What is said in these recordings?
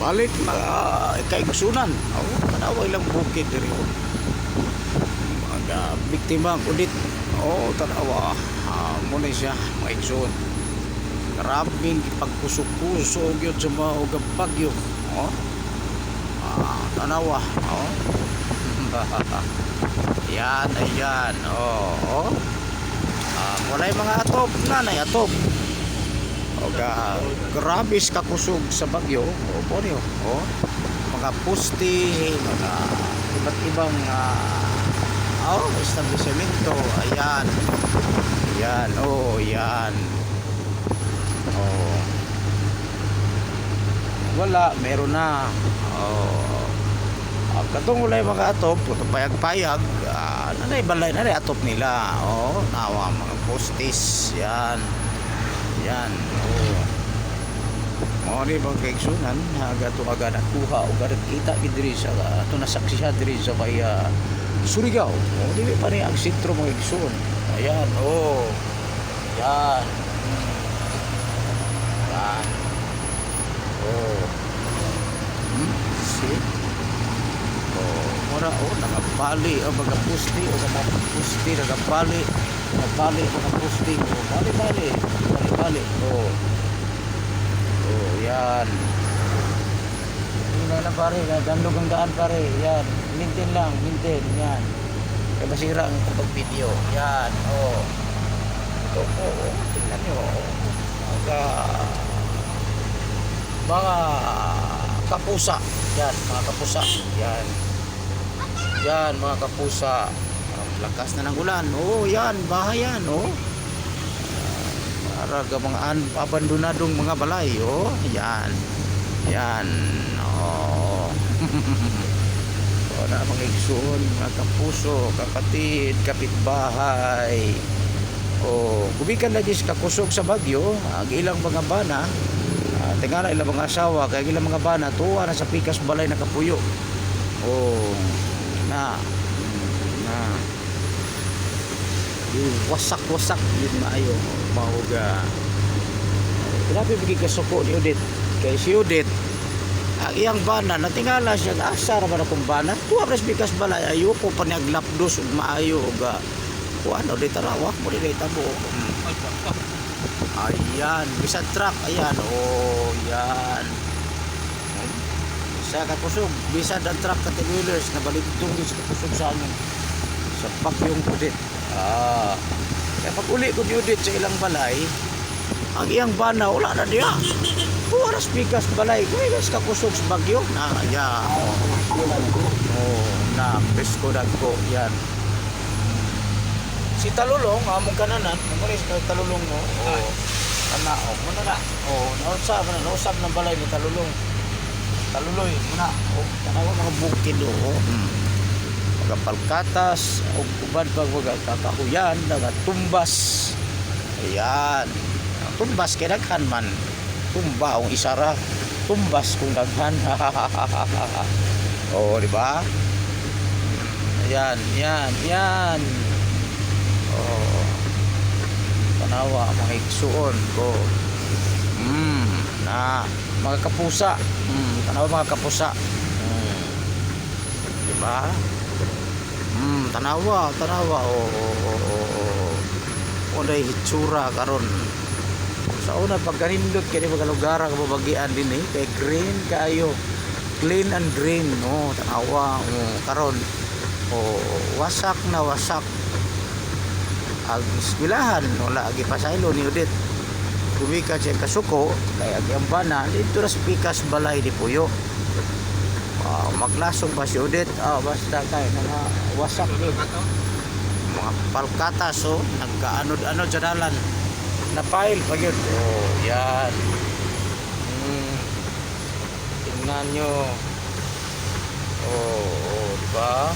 balik kay Kusunan. Tanawa ilang bukid diri. Mga biktima kudit. Tanawa. Muna siya mga igsoon. Grabing pagkusok-kusok yun sa mga bagyo. Tanawa. Yan, ayan. Walay mga atop na atop. Grabis kakusog sa bagyo. Mga pusti, mga iba't ibang establishmento. Ayan. Yan, yan. Wala, meron na. Katong walay mga atop, payag-payag, nanay balay, nanay atop nila. Nawa mga postis. Yan. Yan. Di bang kaigsunan agato aga nakuha o agad kita diri sa ato nasaksihan diri sa baya Surigao. Di pa rin ang sentro mga igsoon. Ayan. Yan. Yan. See? Mura nagapali ang mga pusti o mga pusti nagapali mga pusti bali. Yan. Hindi na pare, dandog ang daan pare. Yan, maintain lang, yan. Kaya masira ang pag-video. Yan, ito po, tingnan nyo. Mga kapusa. Yan, mga kapusa. Yan. Yan, mga kapusa. Lakas na ng ulan. Yan, bahay yan, para ka mga abandonadong mga balay. Yan. Yan. Na mga igsoon, mga kapuso, kapatid, kapitbahay. Kubikan na dis kakusog sa bagyo. Ang ilang mga bana, tingala ilang mga asawa, kaya ilang mga bana tuwa na sa pikas balay na kapuyo. Wasak-wasak yun maayo. Mahuga. Grabe bigay kasuko ni Udit. Kay si Udit, ang iyang bana, natingala siya, asara ba na kong bana? Tuwa pres bikas balay, ayo po paniaglapdos ug maayo. Ano, di tarawak mo, di tabo. Ayan, bisa truck, ayan. Yan. Bisa kakusog, bisa dan truck caterpillars na balitong sa kakusog sa amin. Sa bagyong Udit. Kaya pag uli ko ni Udit sa ilang balay, ang iyang bana wala na diya. Oras pikas balay ko kakusog sa bagyo na pesko dagko. Yan si Talulong among kananan mamulis ka Talulong mo. Muna na nausap ng balay ni Talulong. Taluloy muna tanawa mga bukid mga palkatas o uban pag mga kakahuyan mga tumbas. Ayan, tumbas kay daghan man, tumba ang isara, tumbas kung daghan. Di ba? Yan. Tanawa mga igsuon ko. Mga kapusa. Tanawa mga kapusa. Di ba? Tanawa. Unay hitsura karon. Sa una pagkanindot kay mga lugar ang babagian din kay green kayo. Clean and green, tanawa karon. Wasak na wasak. Ang eskwelahan wala agi pasaylo ni Udit. Kumika siya kasuko kay agi ang bana dito ra sa pikas balay di Puyo. Maglasong pa si Udit. Basta kay nga wasak din. Mga palkatas nagkaanod-anod sa dalan. Na-file pa yun. Yan. Tingnan nyo. Diba?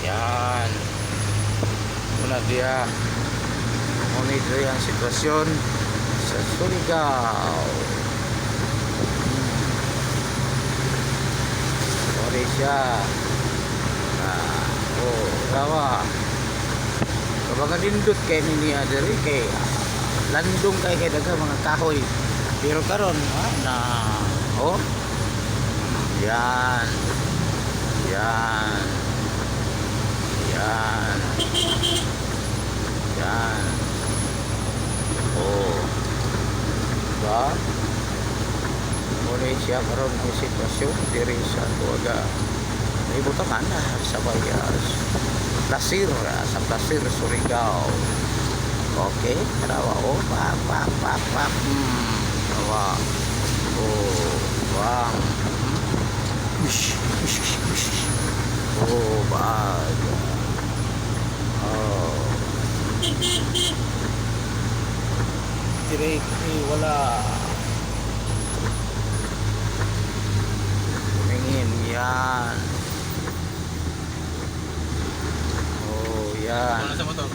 Yan. Muna dia. Monitor ang sitwasyon sa Surigao. Siya gawa kapag dindot kay nini adiri kay landong kay daga mga kahoy pero karon na Oh. Yan. Yan. Yan. Yan. Oh. Diba? Muli siya karon ng sitwasyon diri sa Tuaga. May butakan sa Bayas. Sa Plasir, Surigao. Okay, tarawa. Oh, pap. Tarawa. Oh, bang. Oh, bag. Oh. Direk wala. Tingin yan. Oh, yan. Ano sa motor?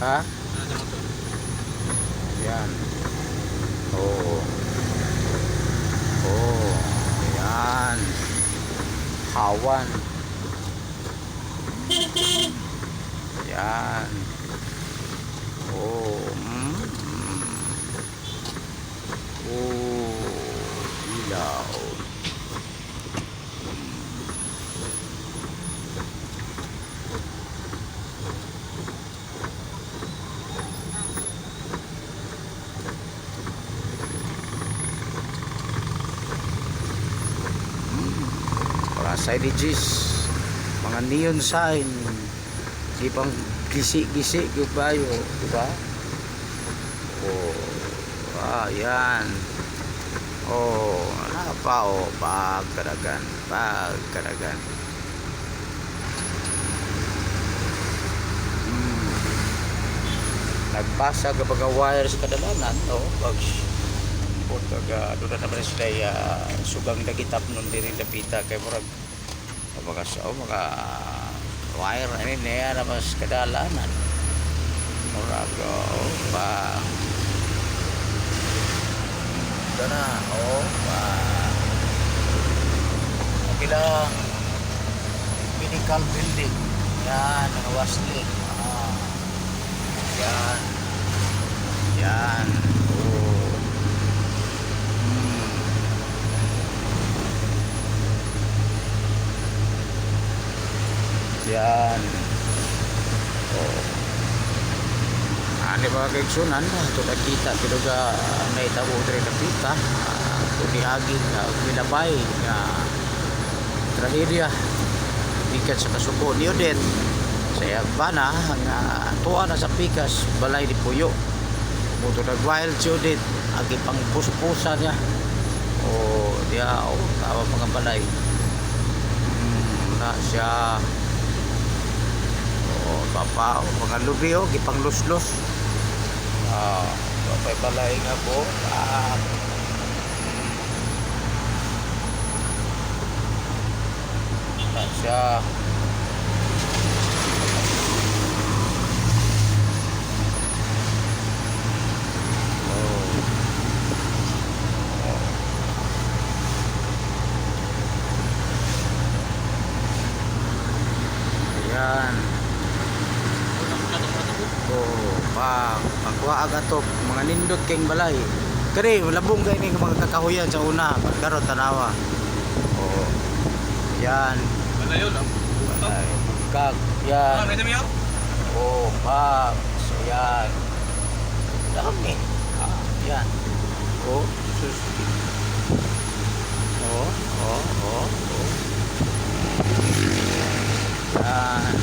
Ha? Ano sa motor? Yan. Oh. Oh. Yan. Hawan. Yan. Oh. Oh. Ilaw. Para signages, mga neon sign, di pang gisi-gisi yung bayo, diba? Oh, yan. Oh, pa, oh, pagkaragan. Nagpasa kapag wires kadalanan, no? Pag doon na naman sila sugang nagitap nun diri lapita kay murag mga wire ani niya na mas kadalanan murag pa dana pa bilang medical building yan ang wasli yan yan. Oh. Ani mga kaigsunan, ito nakita pinuga naitabo diri kapita. Ito niaging milabay nga trahedya ikat sa kasuko ni Odette. Sa Yagbana nga tuwa na sa pikas balay di Puyo. Muto nag-wild si Odette agi pang puso-pusa niya. Oh, dia tawa mga balay. Na siya papa mga lubi gipang luslos papay balay nga po siya yan. Oh, pagkuha agatok mga nindot kayong balay. Kari labong kay ning mga kakahuyan sa una, karon tanawa. Oh. Yan. Malayo lang. Balay. Kag yan. May dami Oh, so yan. Dami. Yan. Oh, sus. Oh. Yan.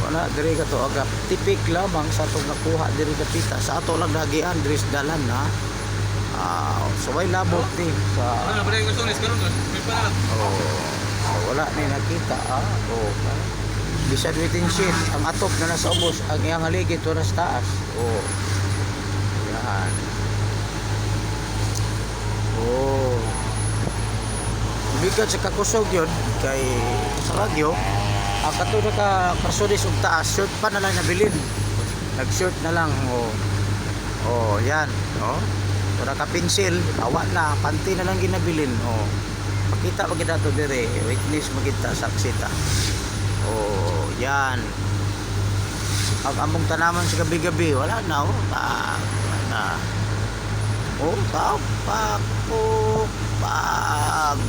Wala diri ka to aga tipik lamang sa atong nakuha diri kapita sa ato lang dagian diri sa dalan na so way labot ni sa ano ba yung gusto ni karon may pa na so wala ni nakita bisan waiting sheet ang atop na nasa ubos ang iyang haligid to nas taas yan bigat sa kakusog yun kay sa radyo ang kato na ka kasulis og taas short pa na lang nabilin nag-short na lang yan wala ka pencil awa na panty na lang ginabilin makita magita to dire witness magita saksi ta yan Ang among tanaman sa gabi-gabi, wala na oh. Wala na. Oh, tapak po. Pag.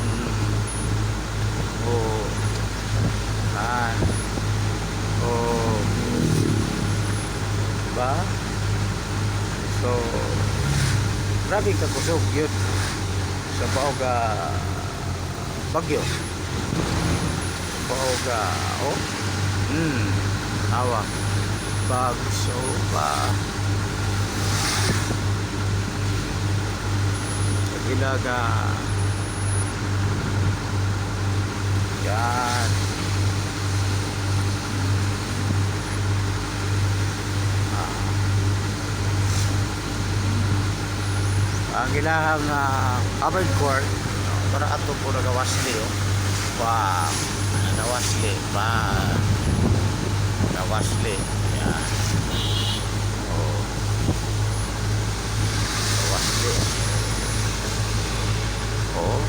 Oh. Yan. Oh. Diba? So, grabe ka kusog yun sa Baoga Bagyo. Baoga, oh. Awa. Bagso pa. Ilaga. Yan. Ang ilahang covered court para ato po nagawasli oh. Wow, nawasli pa. Nawasli. Yan. Oh. Nawasli. Oh.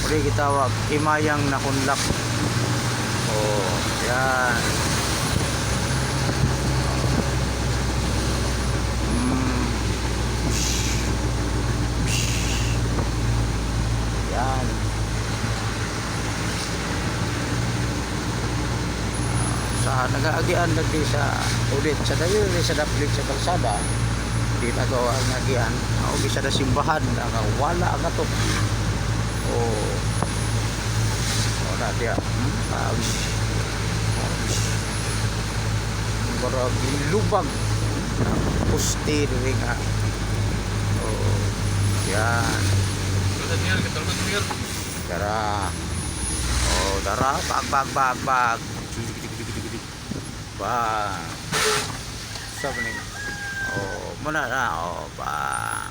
Muli gitawag imayang nakunlak. Oh, yan. Yan. Sa nagaagian lagi sa ulit sa dayo sa daplit sa kalsada. Di nagawa ang agian. O bisa na simbahan nga wala ang ato. Oh. Wala dia. Barag lubag. Pusti rin nga. Oh. Yan. Daniel, katulad Daniel. Dara. Oh, dara bag. Ba. Sabi ni. Oh, mana na oh, ba.